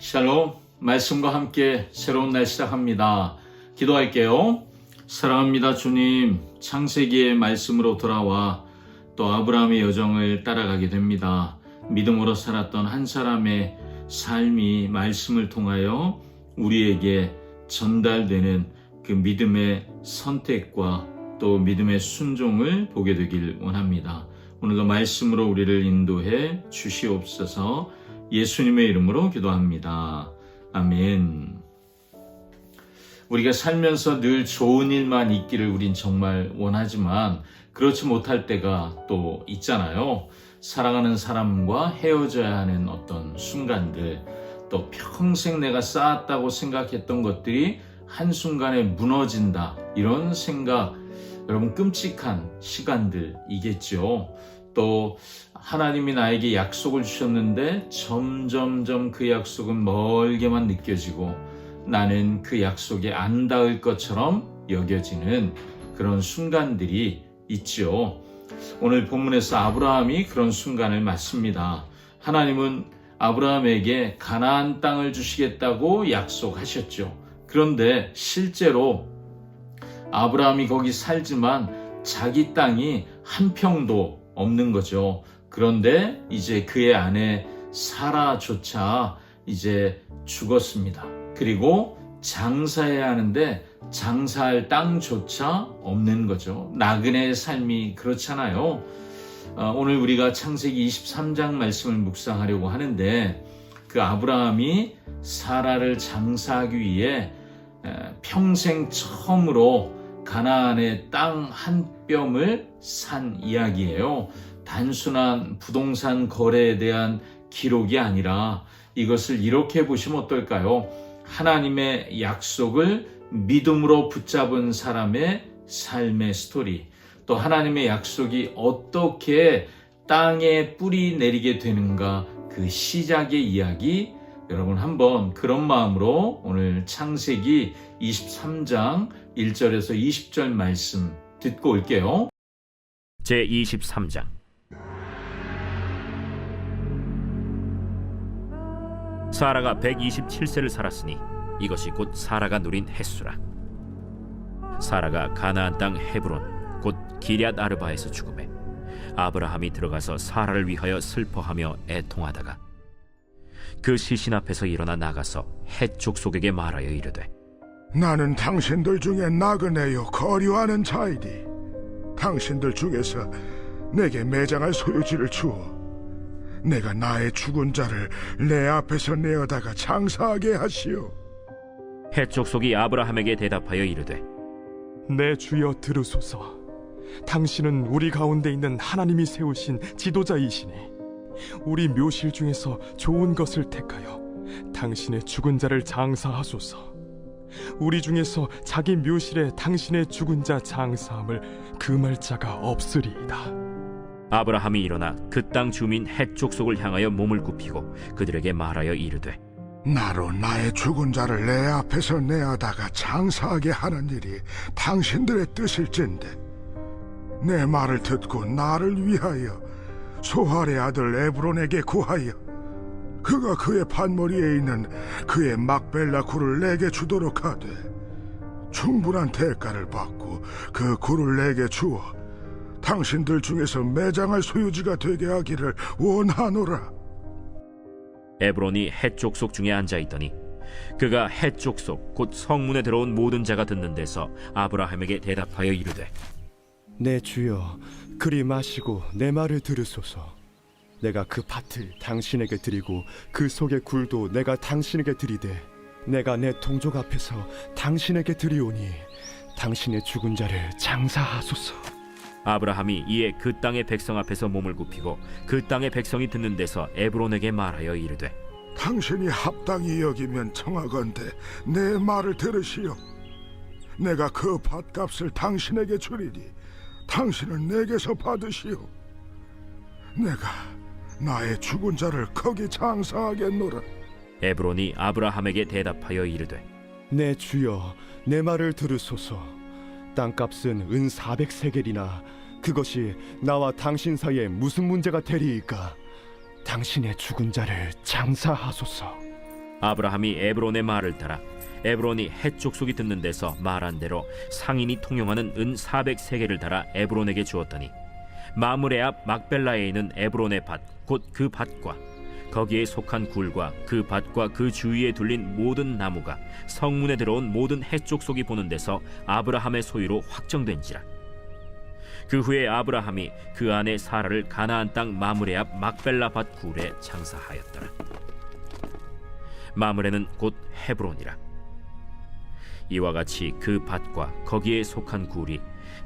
샬롬, 말씀과 함께 새로운 날 시작합니다. 기도할게요. 사랑합니다 주님, 창세기의 말씀으로 돌아와 또 아브라함의 여정을 따라가게 됩니다. 믿음으로 살았던 한 사람의 삶이 말씀을 통하여 우리에게 전달되는 그 믿음의 선택과 또 믿음의 순종을 보게 되길 원합니다. 오늘도 말씀으로 우리를 인도해 주시옵소서. 예수님의 이름으로 기도합니다. 아멘. 우리가 살면서 늘 좋은 일만 있기를 우린 정말 원하지만 그렇지 못할 때가 또 있잖아요. 사랑하는 사람과 헤어져야 하는 어떤 순간들, 또 평생 내가 쌓았다고 생각했던 것들이 한순간에 무너진다, 이런 생각, 여러분 끔찍한 시간들이겠죠. 또 하나님이 나에게 약속을 주셨는데 점점점 그 약속은 멀게만 느껴지고 나는 그 약속에 안 닿을 것처럼 여겨지는 그런 순간들이 있죠. 오늘 본문에서 아브라함이 그런 순간을 맞습니다. 하나님은 아브라함에게 가나안 땅을 주시겠다고 약속하셨죠. 그런데 실제로 아브라함이 거기 살지만 자기 땅이 한 평도 없는 거죠. 그런데 이제 그의 아내 사라조차 이제 죽었습니다. 그리고 장사해야 하는데 장사할 땅조차 없는 거죠. 나그네의 삶이 그렇잖아요. 오늘 우리가 창세기 23장 말씀을 묵상하려고 하는데 그 아브라함이 사라를 장사하기 위해 평생 처음으로 가나안의 땅 한 뼘을 산 이야기예요. 단순한 부동산 거래에 대한 기록이 아니라 이것을 이렇게 보시면 어떨까요? 하나님의 약속을 믿음으로 붙잡은 사람의 삶의 스토리, 또 하나님의 약속이 어떻게 땅에 뿌리 내리게 되는가, 그 시작의 이야기, 여러분 한번 그런 마음으로 오늘 창세기 23장 1절에서 20절 말씀 듣고 올게요. 제23장. 사라가 127세를 살았으니 이것이 곧 사라가 누린 햇수라. 사라가 가나안 땅 헤브론 곧 기럇 아르바에서 죽음에 아브라함이 들어가서 사라를 위하여 슬퍼하며 애통하다가 그 시신 앞에서 일어나 나가서 헷 족속에게 말하여 이르되 나는 당신들 중에 나그네요 거류하는 자이니 당신들 중에서 내게 매장할 소유지를 주어 내가 나의 죽은 자를 내 앞에서 내어다가 장사하게 하시오. 헷 족속이 아브라함에게 대답하여 이르되 내 주여 들으소서. 당신은 우리 가운데 있는 하나님이 세우신 지도자이시니 우리 묘실 중에서 좋은 것을 택하여 당신의 죽은 자를 장사하소서. 우리 중에서 자기 묘실에 당신의 죽은 자 장사함을 금할 자가 없으리이다. 아브라함이 일어나 그 땅 주민 헷 족속을 향하여 몸을 굽히고 그들에게 말하여 이르되 나로 나의 죽은 자를 내 앞에서 내어다가 장사하게 하는 일이 당신들의 뜻일진데 내 말을 듣고 나를 위하여 소할의 아들 에브론에게 구하여 그가 그의 판머리에 있는 그의 막벨라 굴을 내게 주도록 하되 충분한 대가를 받고 그 굴을 내게 주어 당신들 중에서 매장할 소유지가 되게 하기를 원하노라. 에브론이 헷 족속 중에 앉아있더니 그가 헷 족속 곧 성문에 들어온 모든 자가 듣는 데서 아브라함에게 대답하여 이르되 내 주여 그리 마시고 내 말을 들으소서. 내가 그 밭을 당신에게 드리고 그 속의 굴도 내가 당신에게 드리되 내가 내 동족 앞에서 당신에게 드리오니 당신의 죽은 자를 장사하소서. 아브라함이 이에 그 땅의 백성 앞에서 몸을 굽히고 그 땅의 백성이 듣는 데서 에브론에게 말하여 이르되 당신이 합당히 여기면 청하건대 내 말을 들으시오. 내가 그 밭값을 당신에게 주리니 당신은 내게서 받으시오. 내가 나의 죽은 자를 거기 장사하겠노라. 에브론이 아브라함에게 대답하여 이르되 내 주여 내 말을 들으소서. 땅값은 은 400세겔이나 그것이 나와 당신 사이에 무슨 문제가 되리이까. 당신의 죽은 자를 장사하소서. 아브라함이 에브론의 말을 따라 에브론이 헷 족속이 듣는 데서 말한 대로 상인이 통용하는 은 400세겔을 달아 에브론에게 주었더니 마므레 앞 막벨라에 있는 에브론의 밭 곧 그 밭과 거기에 속한 굴과 그 밭과 그 주위에 둘린 모든 나무가 성문에 들어온 모든 헷 족속이 보는 데서 아브라함의 소유로 확정된지라. 그 후에 아브라함이 그 아내 사라를 가나안 땅 마므레 앞 막벨라 밭 굴에 장사하였더라. 마므레는 곧 헤브론이라. 이와 같이 그 밭과 거기에 속한 굴이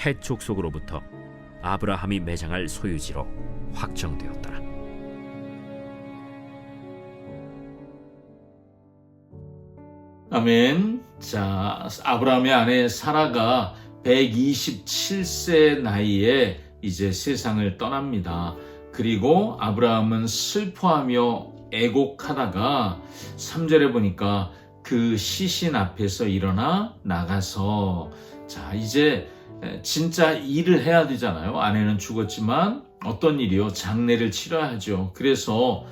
헷 족속으로부터 아브라함이 매장할 소유지로 확정되었더라. 아멘. 자, 아브라함의 아내 사라가 127세 나이에 이제 세상을 떠납니다. 그리고 아브라함은 슬퍼하며 애곡하다가 3절에 보니까 그 시신 앞에서 일어나 나가서, 자, 이제 진짜 일을 해야 되잖아요. 아내는 죽었지만 어떤 일이요? 장례를 치러야죠. 그래서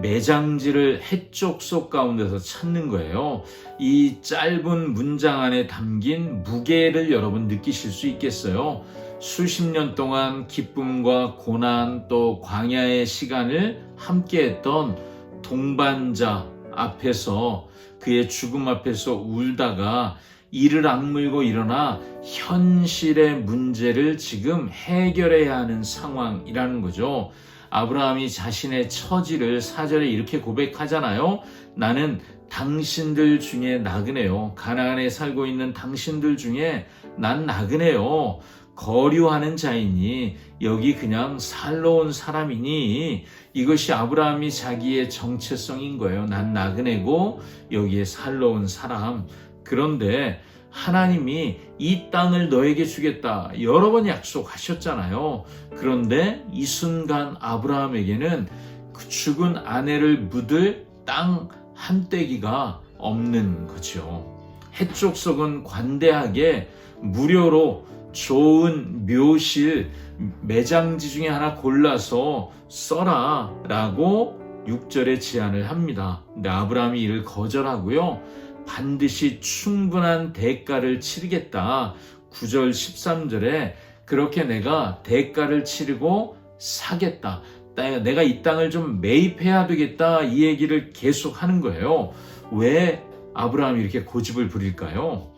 매장지를 헷 족속 가운데서 찾는 거예요. 이 짧은 문장 안에 담긴 무게를 여러분 느끼실 수 있겠어요. 수십 년 동안 기쁨과 고난 또 광야의 시간을 함께했던 동반자 앞에서, 그의 죽음 앞에서 울다가 이를 악물고 일어나 현실의 문제를 지금 해결해야 하는 상황이라는 거죠. 아브라함이 자신의 처지를 4절에 이렇게 고백하잖아요. 나는 당신들 중에 나그네요. 가나안에 살고 있는 당신들 중에 난 나그네요. 거류하는 자이니 여기 그냥 살러 온 사람이니, 이것이 아브라함이 자기의 정체성인 거예요. 난 나그네고 여기에 살러 온 사람. 그런데 하나님이 이 땅을 너에게 주겠다 여러 번 약속하셨잖아요. 그런데 이 순간 아브라함에게는 그 죽은 아내를 묻을 땅 한 떼기가 없는 거죠. 헷 족속은 관대하게 무료로 좋은 묘실 매장지 중에 하나 골라서 써라 라고 6절에 제안을 합니다. 근데 아브라함이 이를 거절하고요, 반드시 충분한 대가를 치르겠다. 9절 13절에 그렇게 내가 대가를 치르고 사겠다. 내가 이 땅을 좀 매입해야 되겠다. 이 얘기를 계속 하는 거예요. 왜 아브라함이 이렇게 고집을 부릴까요?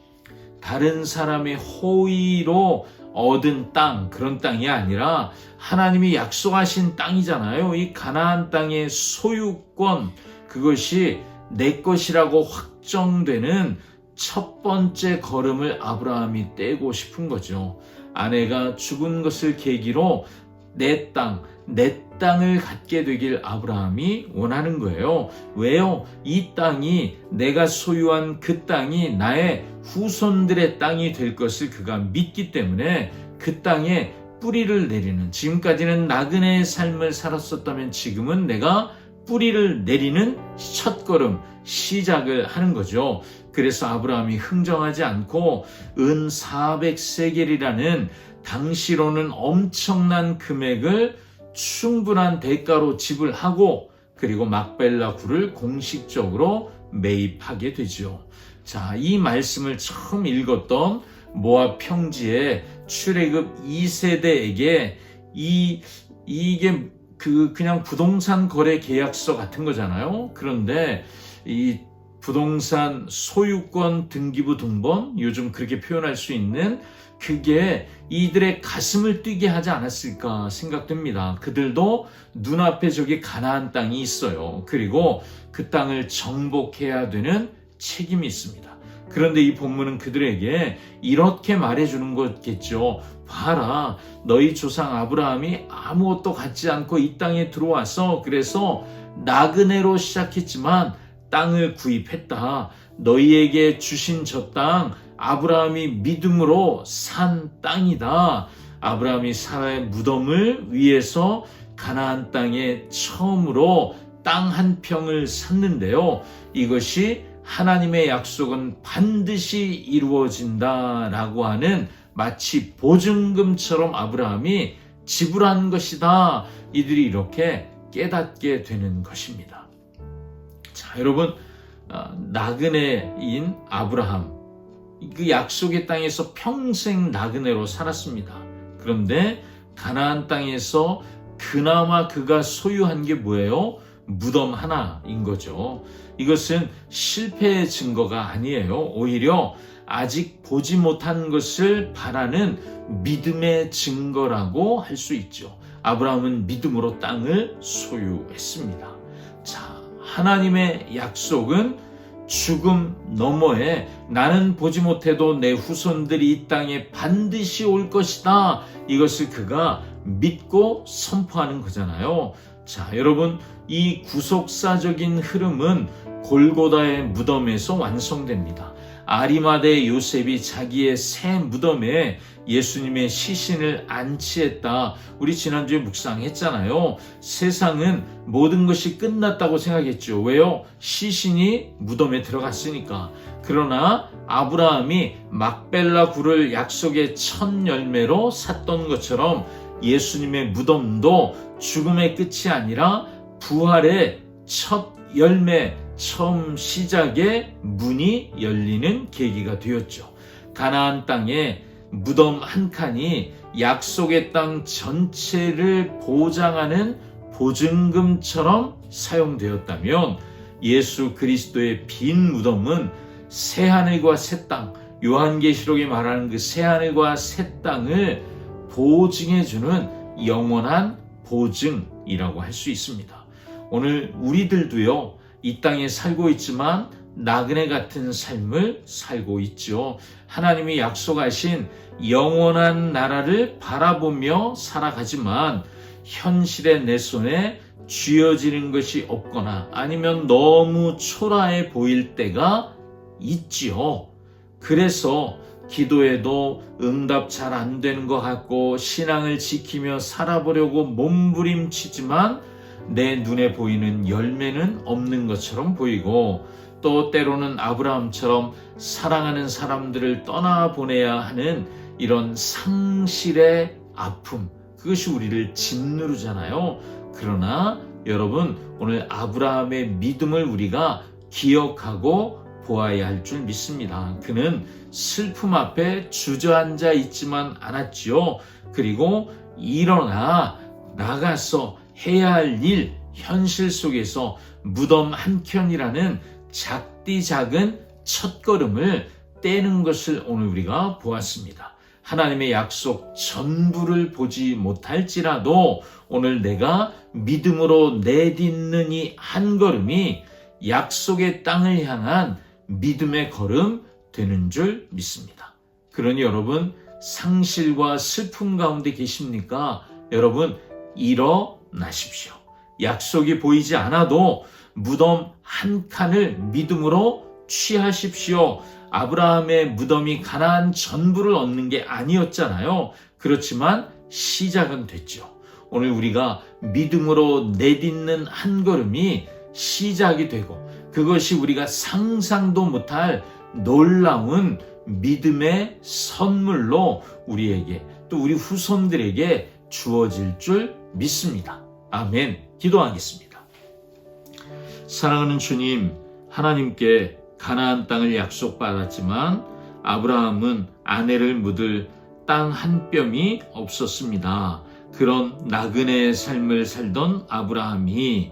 다른 사람의 호의로 얻은 땅, 그런 땅이 아니라 하나님이 약속하신 땅이잖아요. 이 가나안 땅의 소유권, 그것이 내 것이라고 확정되는 첫 번째 걸음을 아브라함이 떼고 싶은 거죠. 아내가 죽은 것을 계기로 내 땅을 갖게 되길 아브라함이 원하는 거예요. 왜요? 이 땅이, 내가 소유한 그 땅이 나의 후손들의 땅이 될 것을 그가 믿기 때문에 그 땅에 뿌리를 내리는, 지금까지는 나그네의 삶을 살았었다면 지금은 내가 뿌리를 내리는 첫걸음, 시작을 하는 거죠. 그래서 아브라함이 흥정하지 않고 은 400세겔이라는 당시로는 엄청난 금액을 충분한 대가로 지불하고, 그리고 막벨라 굴을 공식적으로 매입하게 되죠. 자, 이 말씀을 처음 읽었던 모압 평지의 출애굽 2세대에게 이게 그냥 부동산 거래 계약서 같은 거잖아요. 그런데 이 부동산 소유권 등기부 등본, 요즘 그렇게 표현할 수 있는, 그게 이들의 가슴을 뛰게 하지 않았을까 생각됩니다. 그들도 눈앞에 저기 가나안 땅이 있어요. 그리고 그 땅을 정복해야 되는 책임이 있습니다. 그런데 이 본문은 그들에게 이렇게 말해주는 거겠죠. 봐라, 너희 조상 아브라함이 아무것도 갖지 않고 이 땅에 들어와서, 그래서 나그네로 시작했지만 땅을 구입했다. 너희에게 주신 저 땅, 아브라함이 믿음으로 산 땅이다. 아브라함이 사라의 무덤을 위해서 가나안 땅에 처음으로 땅 한 평을 샀는데요. 이것이 하나님의 약속은 반드시 이루어진다라고 하는 마치 보증금처럼 아브라함이 지불한 것이다. 이들이 이렇게 깨닫게 되는 것입니다. 자, 여러분, 나그네인 아브라함, 그 약속의 땅에서 평생 나그네로 살았습니다. 그런데 가나안 땅에서 그나마 그가 소유한 게 뭐예요? 무덤 하나인 거죠. 이것은 실패의 증거가 아니에요. 오히려 아직 보지 못한 것을 바라는 믿음의 증거라고 할 수 있죠. 아브라함은 믿음으로 땅을 소유했습니다. 자, 하나님의 약속은 죽음 너머에 나는 보지 못해도 내 후손들이 이 땅에 반드시 올 것이다. 이것을 그가 믿고 선포하는 거잖아요. 자, 여러분, 이 구속사적인 흐름은 골고다의 무덤에서 완성됩니다. 아리마대 요셉이 자기의 새 무덤에 예수님의 시신을 안치했다. 우리 지난주에 묵상했잖아요. 세상은 모든 것이 끝났다고 생각했죠. 왜요? 시신이 무덤에 들어갔으니까. 그러나 아브라함이 막벨라 굴을 약속의 첫 열매로 샀던 것처럼 예수님의 무덤도 죽음의 끝이 아니라 부활의 첫 열매, 처음 시작의 문이 열리는 계기가 되었죠. 가나안 땅에 무덤 한 칸이 약속의 땅 전체를 보장하는 보증금처럼 사용되었다면 예수 그리스도의 빈 무덤은 새하늘과 새 땅, 요한계시록에 말하는 그 새하늘과 새 땅을 보증해주는 영원한 보증이라고 할 수 있습니다. 오늘 우리들도요, 이 땅에 살고 있지만 나그네 같은 삶을 살고 있죠. 하나님이 약속하신 영원한 나라를 바라보며 살아가지만 현실의 내 손에 쥐어지는 것이 없거나 아니면 너무 초라해 보일 때가 있지요. 그래서 기도해도 응답 잘 안 되는 것 같고 신앙을 지키며 살아보려고 몸부림치지만 내 눈에 보이는 열매는 없는 것처럼 보이고 또 때로는 아브라함처럼 사랑하는 사람들을 떠나보내야 하는 이런 상실의 아픔, 그것이 우리를 짓누르잖아요. 그러나 여러분, 오늘 아브라함의 믿음을 우리가 기억하고 보아야 할 줄 믿습니다. 그는 슬픔 앞에 주저앉아 있지만 않았지요. 그리고 일어나 나가서 해야 할 일, 현실 속에서 무덤 한 켠이라는 작디 작은 첫걸음을 떼는 것을 오늘 우리가 보았습니다. 하나님의 약속 전부를 보지 못할지라도 오늘 내가 믿음으로 내딛는 이 한 걸음이 약속의 땅을 향한 믿음의 걸음 되는 줄 믿습니다. 그러니 여러분, 상실과 슬픔 가운데 계십니까? 여러분, 일어나십시오. 약속이 보이지 않아도 무덤 한 칸을 믿음으로 취하십시오. 아브라함의 무덤이 가나안 전부를 얻는 게 아니었잖아요. 그렇지만 시작은 됐죠. 오늘 우리가 믿음으로 내딛는 한 걸음이 시작이 되고 그것이 우리가 상상도 못할 놀라운 믿음의 선물로 우리에게 또 우리 후손들에게 주어질 줄 믿습니다. 아멘. 기도하겠습니다. 사랑하는 주님, 하나님께 가나안 땅을 약속받았지만 아브라함은 아내를 묻을 땅 한 뼘이 없었습니다. 그런 나그네의 삶을 살던 아브라함이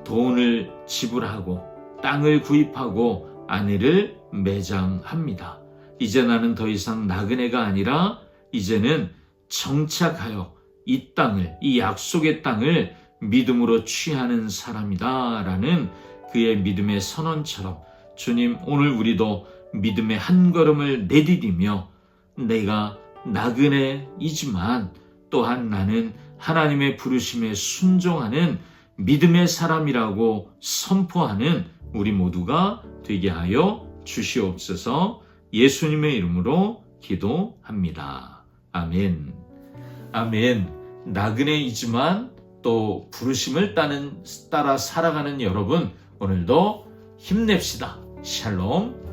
돈을 지불하고 땅을 구입하고 아내를 매장합니다. 이제 나는 더 이상 나그네가 아니라 이제는 정착하여 이 땅을, 이 약속의 땅을 믿음으로 취하는 사람이다 라는 그의 믿음의 선언처럼 주님, 오늘 우리도 믿음의 한 걸음을 내디디며 내가 나그네이지만 또한 나는 하나님의 부르심에 순종하는 믿음의 사람이라고 선포하는 우리 모두가 되게 하여 주시옵소서. 예수님의 이름으로 기도합니다. 아멘. 아멘. 나그네이지만 또 부르심을 따라 살아가는 여러분, 오늘도 힘냅시다. 샬롬.